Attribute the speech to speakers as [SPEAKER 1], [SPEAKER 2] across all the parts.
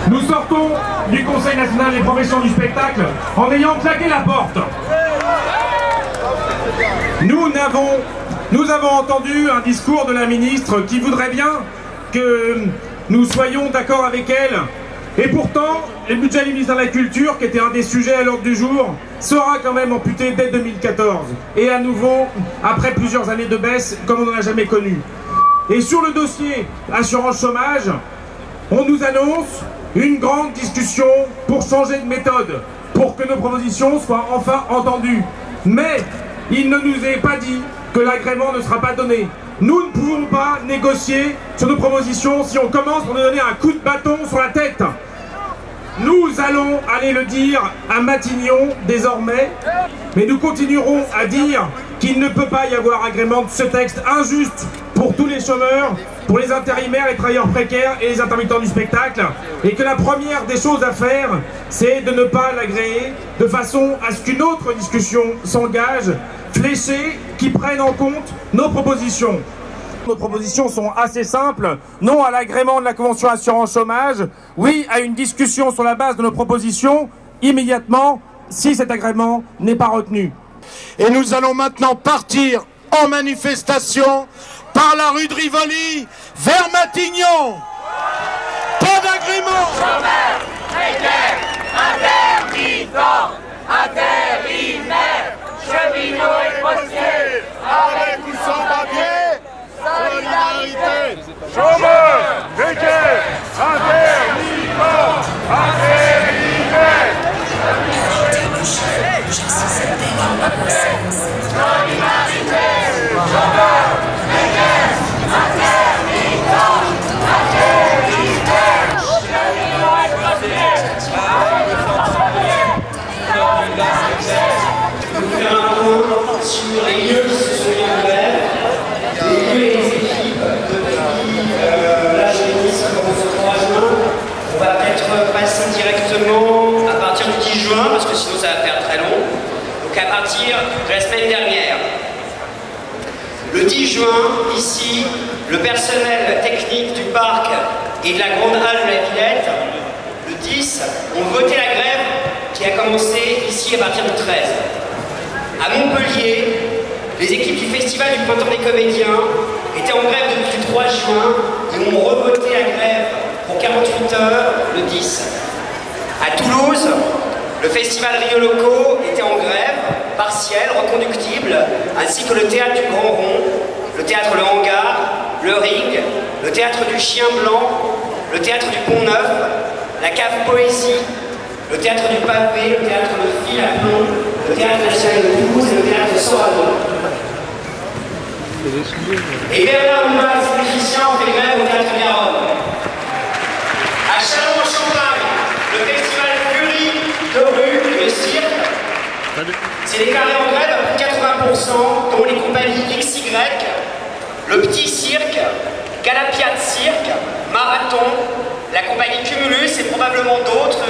[SPEAKER 1] Nous sortons du Conseil national des professions du spectacle en ayant claqué la porte. Nous avons entendu un discours de la ministre qui voudrait bien que nous soyons d'accord avec elle. Et pourtant, le budget du ministère de la Culture, qui était un des sujets à l'ordre du jour, sera quand même amputé dès 2014. Et à nouveau, après plusieurs années de baisse, comme on n'en a jamais connu. Et sur le dossier assurance chômage, on nous annonce une grande discussion pour changer de méthode, pour que nos propositions soient enfin entendues. Mais il ne nous est pas dit que l'agrément ne sera pas donné. Nous ne pouvons pas négocier sur nos propositions si on commence par nous donner un coup de bâton sur la tête. Nous allons aller le dire à Matignon désormais, mais nous continuerons à dire qu'il ne peut pas y avoir agrément de ce texte injuste pour tous les chômeurs, pour les intérimaires, les travailleurs précaires et les intermittents du spectacle, et que la première des choses à faire, c'est de ne pas l'agréer, de façon à ce qu'une autre discussion s'engage, fléchée, qui prenne en compte nos propositions. Nos propositions sont assez simples. Non à l'agrément de la convention assurance chômage. Oui à une discussion sur la base de nos propositions immédiatement si cet agrément n'est pas retenu.
[SPEAKER 2] Et nous allons maintenant partir en manifestation par la rue de Rivoli vers Matignon. Pas d'agrément.
[SPEAKER 3] Chômeurs, précaires, intermittents, intérimaires, cheminots et postiers, avec ou sans papier, solidarité.
[SPEAKER 4] Chômeurs, précaires, intermittents, intérimaires.
[SPEAKER 3] Solidarité. Chômeurs, précaires, intermittents, intérimaires, cheminots et postiers, avec ou sans papier, solidarité.
[SPEAKER 5] Faire un point sur les lieux qui se sont mis en grève, les lieux et les équipes depuis la journée, ça commence le 3 juin. On va peut-être passer directement à partir du 10 juin, parce que sinon ça va faire très long. Donc à partir de la semaine dernière. Le 10 juin, ici, le personnel technique du parc et de la grande halle de la Villette, le 10, ont voté la grève qui a commencé ici à partir du 13. À Montpellier, les équipes du Festival du Printemps des Comédiens étaient en grève depuis le 3 juin et ont revoté la grève pour 48 heures le 10. À Toulouse, le Festival Rio Loco était en grève, partielle, reconductible, ainsi que le Théâtre du Grand Rond, le Théâtre Le Hangar, le Ring, le Théâtre du Chien Blanc, le Théâtre du Pont Neuf, la Cave Poésie, le Théâtre du Pavé, le Théâtre de Fil à Plomb, le Théâtre national de Toulouse et le Théâtre de Sorano. Et Bernard Nouvelle, ses musiciens, ont fait grève au Théâtre Garonne. À Châlons-en-Champagne, le festival Fury de rue et le cirque s'est déclaré en grève à plus de 80%, dont les compagnies XY, le Petit Cirque, Galapiat Cirque, Marathon, la compagnie Cumulus et probablement d'autres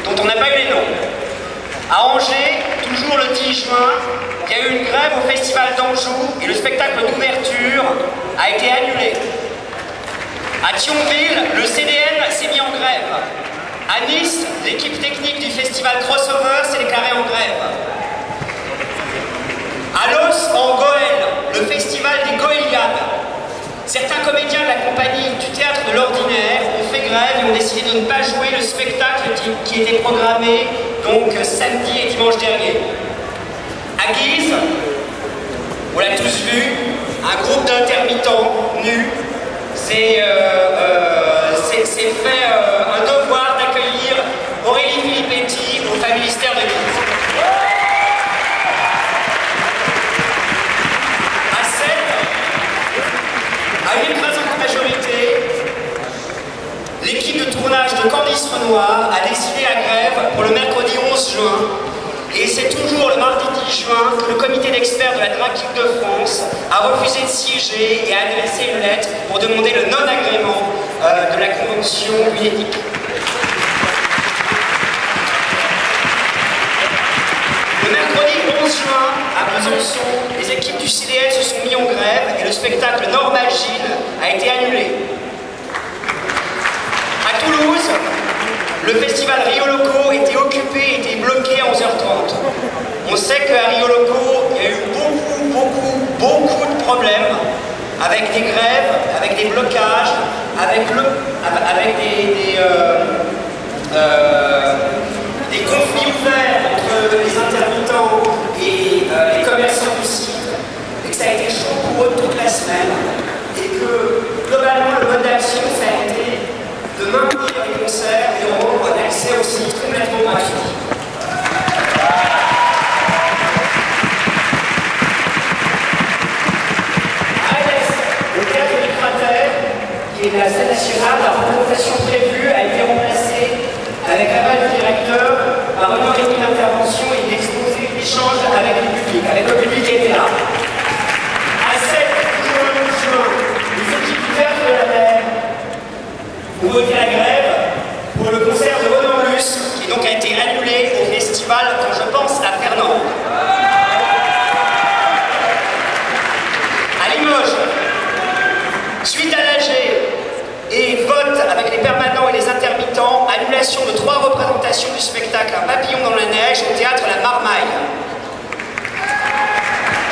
[SPEAKER 5] dont on n'a pas eu les noms. À Angers, toujours le 10 juin, il y a eu une grève au Festival d'Anjou et le spectacle d'ouverture a été annulé. À Thionville, le CDN s'est mis en grève. À Nice, l'équipe technique du festival Crossover s'est déclarée en grève. À Los, en Goël, le festival des Goéliades. Certains comédiens de la compagnie du Théâtre de l'Ordinaire ont fait grève et ont décidé de ne pas jouer le spectacle qui était programmé donc samedi et dimanche dernier. À Guise, on l'a tous vu, un groupe d'intermittents nus s'est fait un devoir d'accueillir Aurélie Filippetti au Familistère de Guise. À Sète, à une écrasante majorité, l'équipe de tournage de Candice Renoir a décidé la grève pour le mercredi 11 juin. Et c'est toujours le mardi 10 juin que le comité d'experts de la Drag Geek de France a refusé de siéger et a adressé une lettre pour demander le non-agrément de la convention UNEDIC. Le mercredi 11 juin, à Besançon, les équipes du CDL se sont mis en grève et le spectacle Normagine a été annulé. À Toulouse, le festival Rio Loco était occupé, était bloqué à 11h30. On sait qu'à Rio Loco, il y a eu beaucoup de problèmes avec des grèves, avec des blocages, avec des conflits ouverts entre les intermittents et les commerçants du site, et que ça a été chaud pour eux toute la semaine, et que globalement le mode d'action ça a été de maintenir les concerts et de rendre un accès au site complètement gratuit. À l'est, le théâtre du Cratère, qui est la scène nationale, la représentation prévue a été remplacée avec l'aval du directeur par une heure et demie d'intervention et d'exposé d'échange avec le public qui était là. À 7 juin, les équipes du théâtre de la mer ont voté la grève pour le concert de Onambus, qui donc a été annulé au festival quand je pense à Fernand. À Limoges, suite à l'AG et vote avec les permanents et les intermittents, annulation de 3 représentations du spectacle Un papillon dans la neige au théâtre La Marmaille.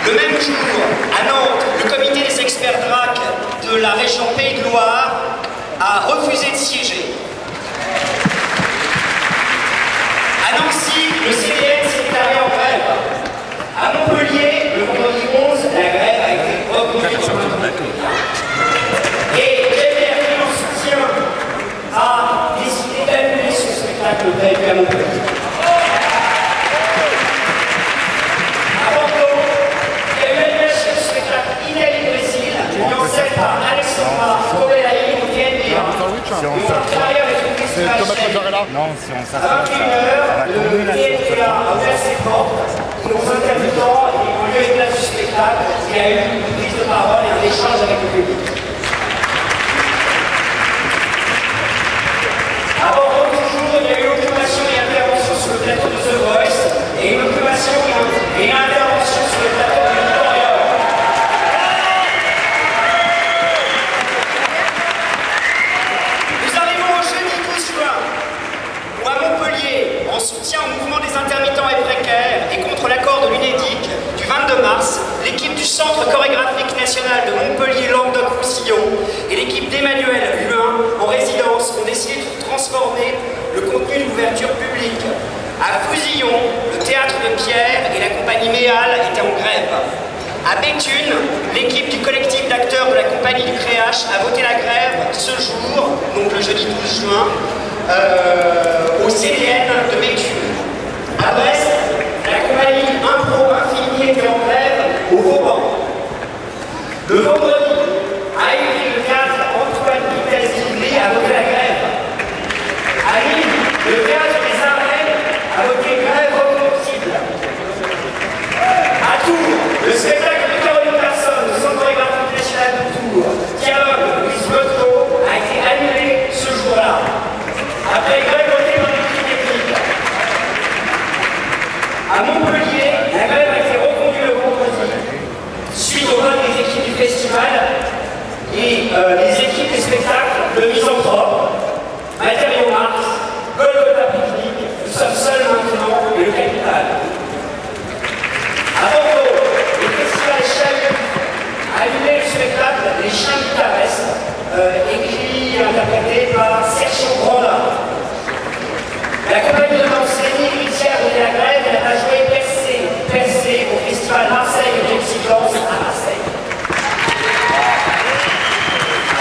[SPEAKER 5] Le même jour, à Nantes, le comité des experts DRAC de la région Pays de Loire a refusé de siéger. À Nancy, le CDN s'est déclaré en grève. À Montpellier, le vendredi 11, la grève a été reconduite. Et GPRI en soutien a décidé d'annuler ce spectacle prévu à Montpellier. À Bordeaux, il y a eu l'annulation du spectacle Italie-Brésil, lancé par Alexandra Cobellaï au TNB1. Et on va travailler avec le festival
[SPEAKER 6] Non, si on
[SPEAKER 5] à 21h, le TNB1 a ouvert ses portes et nos intermittents ont lieu et place du spectacle. Il y a eu une prise de parole et un échange avec le public. À Bordeaux, toujours, il y a eu l'occupation et intervention sur le plateau de The Voice et une occupation et une intervention sur le plateau de Victoria. Nous arrivons au jeudi 12 juin, où à Montpellier, en soutien au mouvement des intermittents et précaires et contre l'accord de l'UNEDIC du 22 mars, l'équipe du Centre chorégraphique national de Montpellier-Languedoc-Roussillon et l'équipe d'Emmanuel Huin en résidence ont décidé de transformer le contenu de l'ouverture publique. À Fouzillon, le théâtre de Pierre et la compagnie Méal étaient en grève. À Béthune, l'équipe du collectif d'acteurs de la compagnie du Créache a voté la grève ce jour, donc le jeudi 12 juin, au CDN de Béthune. À Brest, la compagnie Impro Infini était en grève au Vauban. Le vendredi, à Ivry, le théâtre Antoine Vitesse-Givry a voté la grève. À Lille, le théâtre des Ardennes a voté grève reconductible. À Tours, le spectacle de Caroline Personne, le Centre chorégraphique national de Tours, Dialogue de Louise Lotto, a été annulé ce jour-là. Après grève votée dans l'équipe technique. À Montpellier, la grève a été reconduite le vendredi, suite au vote des équipes du festival et les équipes des spectacles de Misanthrope, Matériaux Mars, Golgotha Picnic, Nous sommes seuls maintenant et le Capital. À Bordeaux, le festival Chalut a annulé le spectacle Les Chiens guitaresques, écrit et interprété par Sergio Granda. La compagnie de Marseille, Héritière de la grève, elle a joué Percé au festival Marseille et Gypsy Dance à Marseille.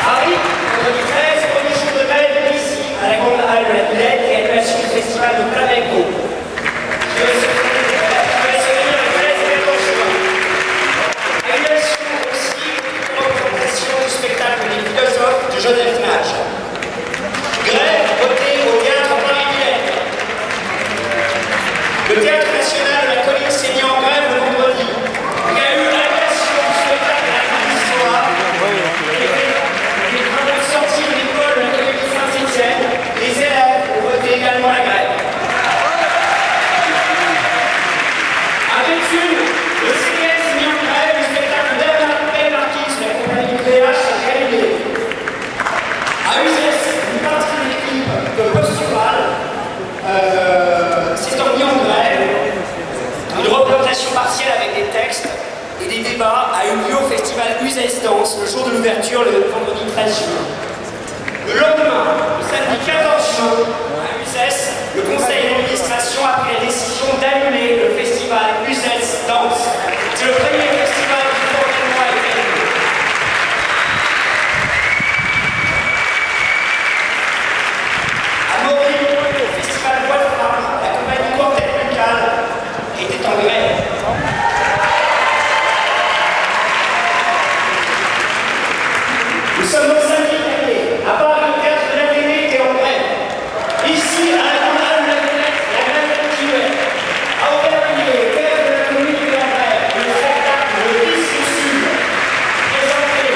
[SPEAKER 5] Paris, vendredi 13, premier jour de grève ici, à la Grande Halle de la Villette et annulation du festival de Flamenco. Je vais se venir le 13 et le 14 juin. Annulation aussi de représentation du spectacle Les Philosophes de Joseph Nage. Grève votée au théâtre Paris-Villette. et des débats a eu lieu au festival Uzès Danse le jour de l'ouverture, le vendredi 13 juin. Le lendemain, le samedi 14 juin, à Uzès, le conseil d'administration a pris la décision d'annuler le festival Uzès Danse. C'est le premier festival qui formellement a été annulé. À Maury, le festival Voix de Femme, la compagnie Quartet Local était en grève. Nous sommes au samedi dernier, à Paris, le théâtre de l'Athénée était en grève. Ici, à la Grande Halle de la Villette, la grève continuait. À Aubervilliers, le théâtre de la Commune était en grève. Le spectacle Le Fils du Sud, présenté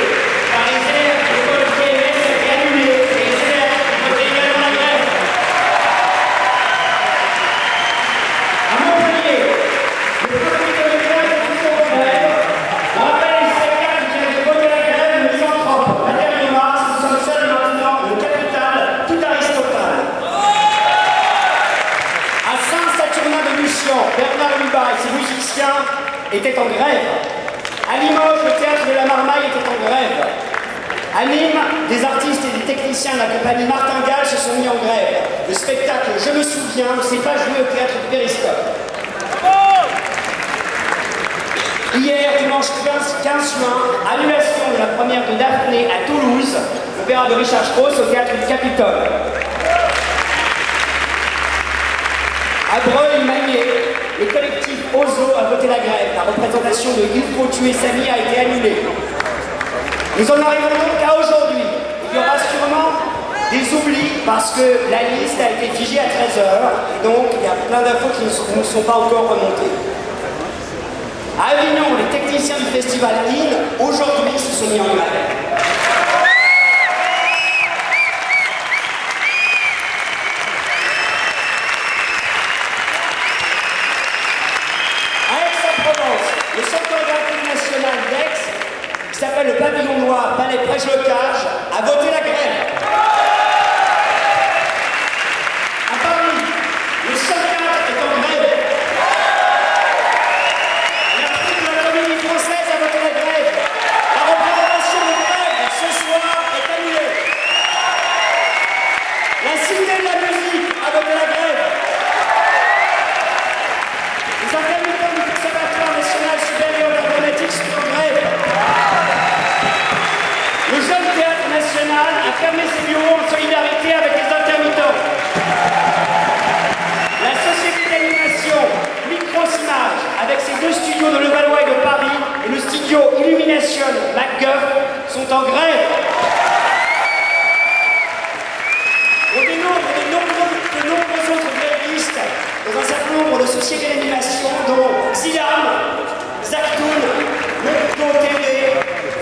[SPEAKER 5] par les élèves de l'école PMS, a été annulé. Et les élèves ont été également en grève. À Montpellier, le premier comédien est toujours en grève. On rappelle les spectacles qui avaient voté la grève, le misanthrope. La dernière mars, nous sommes seuls maintenant, le capital, tout Aristophane. À Saint-Saturnin-de-Lucian, Bernard Lubat et ses musiciens étaient en grève. À Limoges, le théâtre de la Marmaille était en grève. À Nîmes, des artistes et des techniciens de la compagnie Martingale se sont mis en grève. Le spectacle Je me souviens ne s'est pas joué au théâtre du Périscope. Hier, dimanche 15 juin, annulation de la première de Daphné à Toulouse, l'opéra de Richard Strauss au théâtre du Capitole. À Breuil-Magné, le collectif Ozo a voté la grève. La représentation de Il faut tuer Samy a été annulée. Nous en arrivons donc à aujourd'hui. Il y aura sûrement des oublis parce que la liste a été figée à 13h et donc il y a plein d'infos qui ne sont pas encore remontées. À Avignon, les techniciens du festival IN, aujourd'hui, se sont mis en grève. À Aix-en-Provence, le Centre olympique national d'Aix, qui s'appelle le Pavillon Noir Palais Prège-le-Cage, a voté la grève. À Paris, le Chocard est en grève. La Comédie Française a voté la grève. La représentation de grève ce soir est annulée. La Cité de la Musique a voté la grève. Les intermittents du Conservatoire national supérieur de dramatique sont en grève. Le Jeune Théâtre National a fermé ses bureaux en solidarité avec les intermittents. La société d'animation Microsimage, avec ses 2 studios de Levallois et de Paris, et le studio Illumination MacGuff, sont en grève. On dénombre de nombreux autres grévistes dans un certain nombre de sociétés d'animation, dont Xiam, Zactoon, Mondo TV,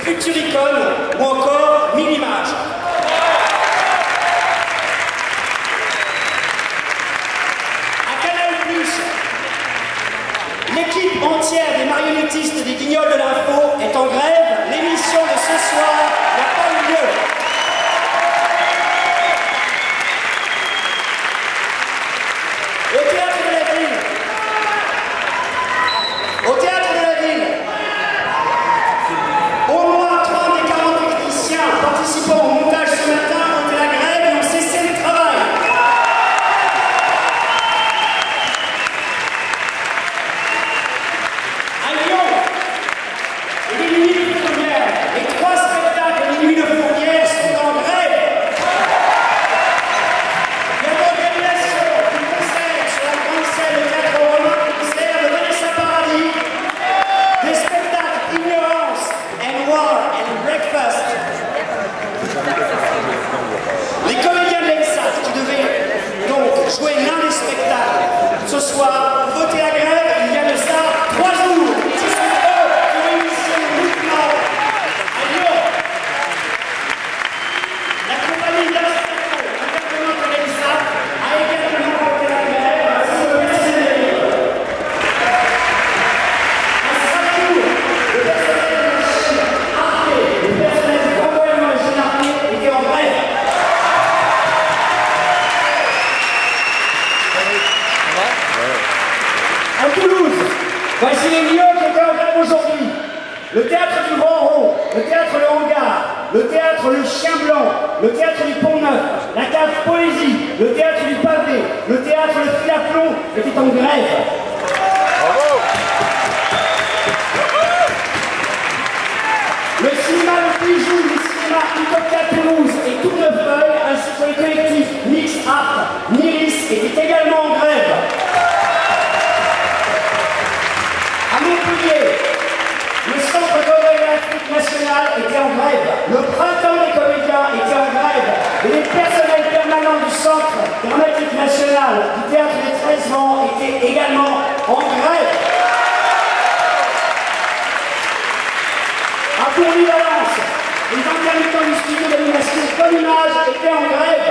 [SPEAKER 5] Futuricon ou encore Minimage. À Canal+, l'équipe entière des marionnettistes des Guignols de l'Info est en grève. L'émission de ce soir n'a pas eu lieu. Au théâtre de la ville, au moins 30 des 40 techniciens participant au montage ce matin ont fait la grève et ont cessé le travail. À Lyon, les nuits de Fournière, les 3 spectacles des nuits de Fournière sont en grève. Il y a l'organisation du concert sur la grande scène de théâtre romain, le concert de Vanessa Paradis, des spectacles Ignorance and War and Breakfast. Les comédiens de l'ENSAT qui devaient donc jouer l'un des spectacles ce soir ont voté la grève il y a de ça 3 jours. Ce sont eux qui ont initié le mouvement à Lyon. La compagnie d'Astaco, intervenante de l'ENSAT, a également voté la grève ainsi que le personnel. À Strasbourg, le personnel de la chaîne Arte, le personnel du renvoiement de la chaîne Arte était en grève. À Toulouse, voici les lieux qui étaient en grève aujourd'hui. le théâtre du Grand Rond, le théâtre Le Hangar, le théâtre Le Chien Blanc, le théâtre du Pont-Neuf, la cave Poésie, le théâtre du Pavé, le théâtre Le Fil à Plomb était en grève. Le cinéma Le Bijou, le cinéma Utopia Toulouse et Tournefeuille, ainsi que le collectif Mix Art, Niris, étaient également en grève. À Montpellier, le Centre chorégraphique national était en grève. Le Printemps des comédiens était en grève. Et les personnels permanents du Centre dramatique national du Théâtre des 13 Vents étaient également en grève. À Bourg-Valence, les intermittents du studio d'animation Collimage étaient en grève.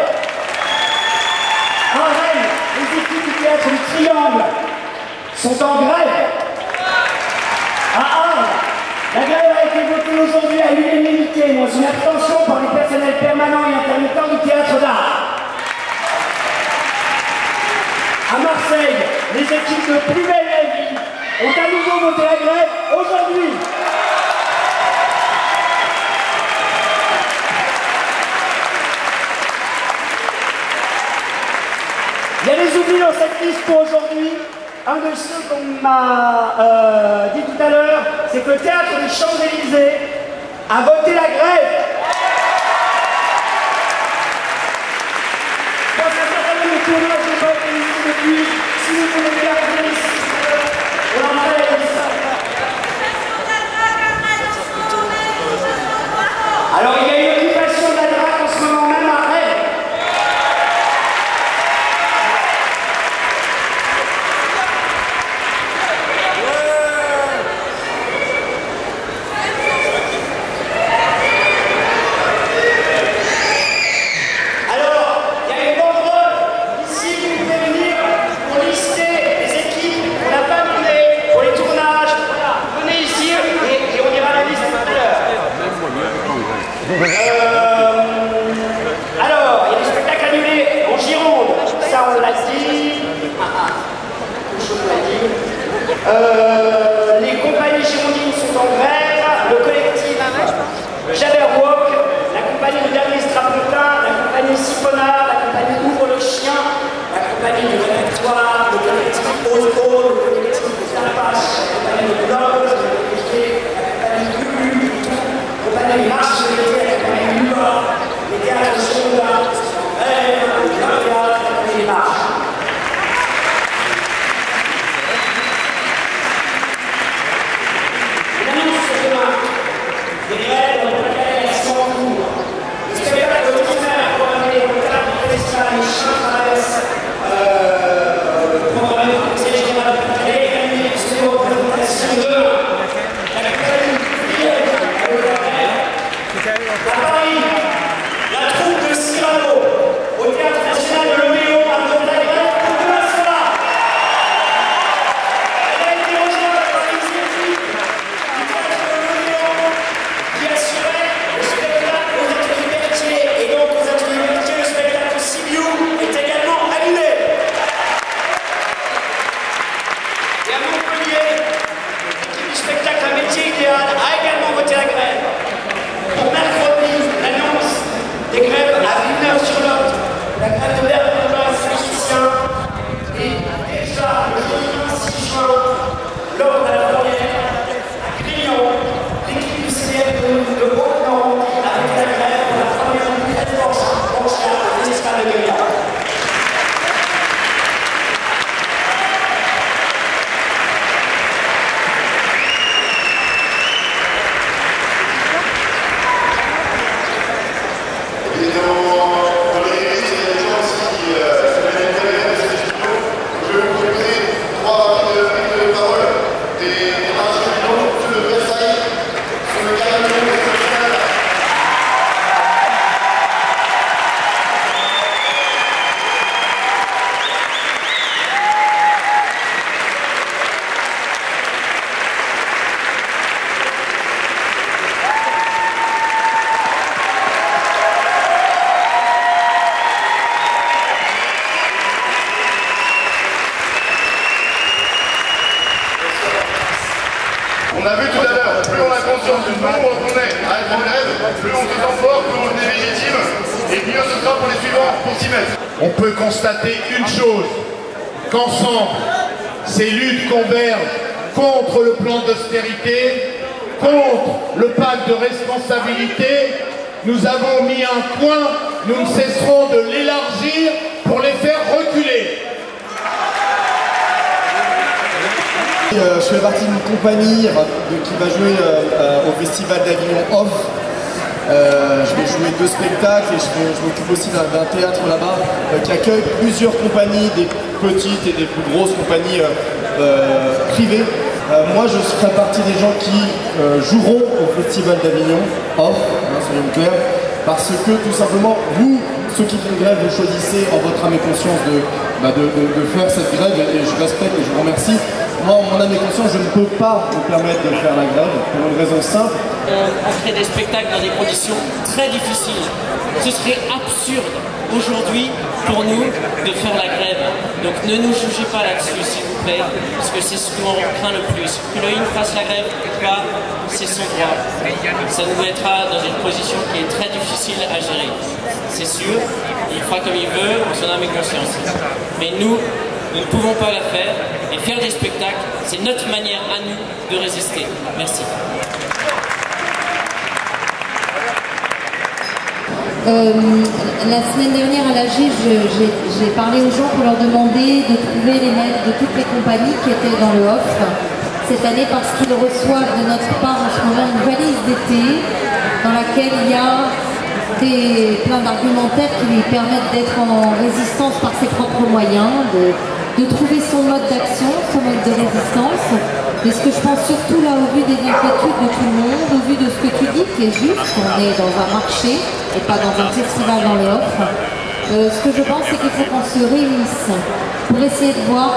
[SPEAKER 5] À Rennes, les équipes du Théâtre du Triangle sont en grève. À Arles, la grève a été votée aujourd'hui à l'unanimité, dans une abstention par les personnels permanents et intermittents du théâtre d'art. À Marseille, les équipes de Plus belle la vie ont à nouveau voté la grève aujourd'hui. Il y a des oublis dans cette liste pour aujourd'hui. Un de ceux qu'on m'a dit tout à l'heure, c'est que le théâtre des Champs-Élysées a voté la grève. Je pense qu'un certain nombre de tournages de vote ici depuis. Si vous voulez bien revenir ici, on en a ça. Alors il y a une occupation de la drague en ce moment même à Rennes. Alors, il y a des spectacles annulés en Gironde, ça on l'a dit. Les compagnies girondines sont en grève, le collectif Jabberwock, la compagnie de Dernier Strapontin, la compagnie Siphonard, la compagnie Ouvre le Chien, la compagnie du répertoire, le collectif Ozone, le collectif Zapache, la compagnie de Blogs, la compagnie Lulu, la compagnie Marche, les théâtres secondaires, le théâtre et les marches. Une annonce sur demain. Des grèves dans le cadre en cours. Le spectacle ordinaire programmé au cadre du festival Les Chiens traversent programmé au Conseil général de Paris, annulé au
[SPEAKER 4] conscience que nombre qu'on est à être en grève, plus on se sent fort, plus on est légitime, et mieux ce sera pour les suivants pour s'y mettre.
[SPEAKER 2] On peut constater une chose, qu'ensemble, ces luttes convergent contre le plan d'austérité, contre le pacte de responsabilité. Nous avons mis un point, nous ne cesserons de l'élargir pour les faire reculer.
[SPEAKER 6] Je fais partie d'une compagnie qui va jouer au Festival d'Avignon Off. Je vais jouer 2 spectacles et je m'occupe aussi d'un théâtre là-bas qui accueille plusieurs compagnies, des petites et des plus grosses compagnies privées. Moi je ferai partie des gens qui joueront au Festival d'Avignon Off, soyons clairs, parce que tout simplement vous, ceux qui font grève, vous choisissez en votre âme et conscience de faire cette grève et je respecte et je vous remercie. Moi, en mon âme et conscience, je ne peux pas me permettre de faire la grève pour une raison simple.
[SPEAKER 7] On fait des spectacles dans des conditions très difficiles. Ce serait absurde aujourd'hui pour nous de faire la grève. Donc ne nous jugez pas là-dessus, s'il vous plaît, parce que c'est ce qu'on craint le plus. Que le IN fasse la grève ou pas, c'est son droit. Ça nous mettra dans une position qui est très difficile à gérer. C'est sûr, il fera comme il veut, en son âme et conscience. Mais nous ne pouvons pas la faire, et faire des spectacles, c'est notre manière à nous de résister. Merci.
[SPEAKER 8] La semaine dernière à l'AG, j'ai parlé aux gens pour leur demander de trouver les mails de toutes les compagnies qui étaient dans le off cette année parce qu'ils reçoivent de notre part en ce moment une valise d'été dans laquelle il y a plein d'argumentaires qui lui permettent d'être en résistance par ses propres moyens, de trouver son mode d'action, son mode de résistance. Mais ce que je pense surtout là, au vu des inquiétudes de tout le monde, au vu de ce que tu dis qui est juste, on est dans un marché et pas dans un festival dans les offres, ce que je pense c'est qu'il faut qu'on se réunisse pour essayer de voir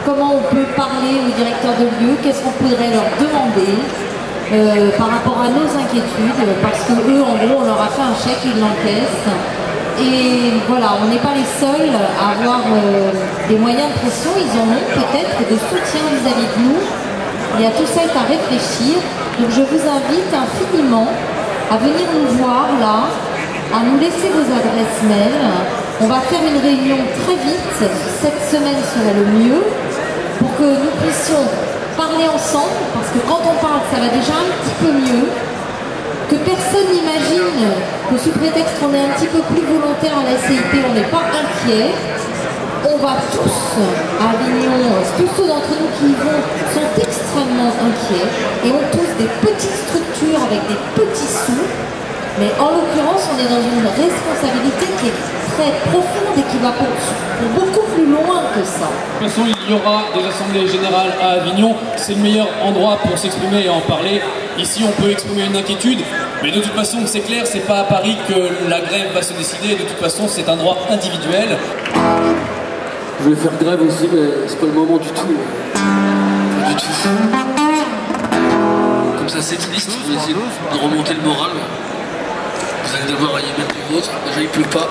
[SPEAKER 8] comment on peut parler au directeur de lieu, qu'est-ce qu'on pourrait leur demander par rapport à nos inquiétudes, parce que eux en gros on leur a fait un chèque, ils l'encaissent. Et voilà, on n'est pas les seuls à avoir des moyens de pression, ils en ont peut-être de soutien vis-à-vis de nous. Il y a tout ça à réfléchir. Donc je vous invite infiniment à venir nous voir là, à nous laisser vos adresses mail. On va faire une réunion très vite, cette semaine serait le mieux, pour que nous puissions parler ensemble, parce que quand on parle, ça va déjà un petit peu mieux. Que personne n'imagine que sous prétexte qu'on est un petit peu plus volontaire à la CIP, on n'est pas inquiet. On va tous à Avignon, tous ceux d'entre nous qui y vont sont extrêmement inquiets et ont tous des petites structures avec des petits sous. Mais en l'occurrence, on est dans une responsabilité qui est très profonde et qui va pour beaucoup plus loin que ça.
[SPEAKER 9] De toute façon, il y aura des assemblées générales à Avignon. C'est le meilleur endroit pour s'exprimer et en parler. Ici, on peut exprimer une inquiétude, mais de toute façon, c'est clair, c'est pas à Paris que la grève va se décider. De toute façon, c'est un droit individuel.
[SPEAKER 10] Je vais faire grève aussi, mais c'est pas le moment du tout. Pas du tout. Comme ça, c'est triste. Je vais essayer de remonter le moral. Vous allez devoir y mettre du vôtre. Déjà, il pleut pas.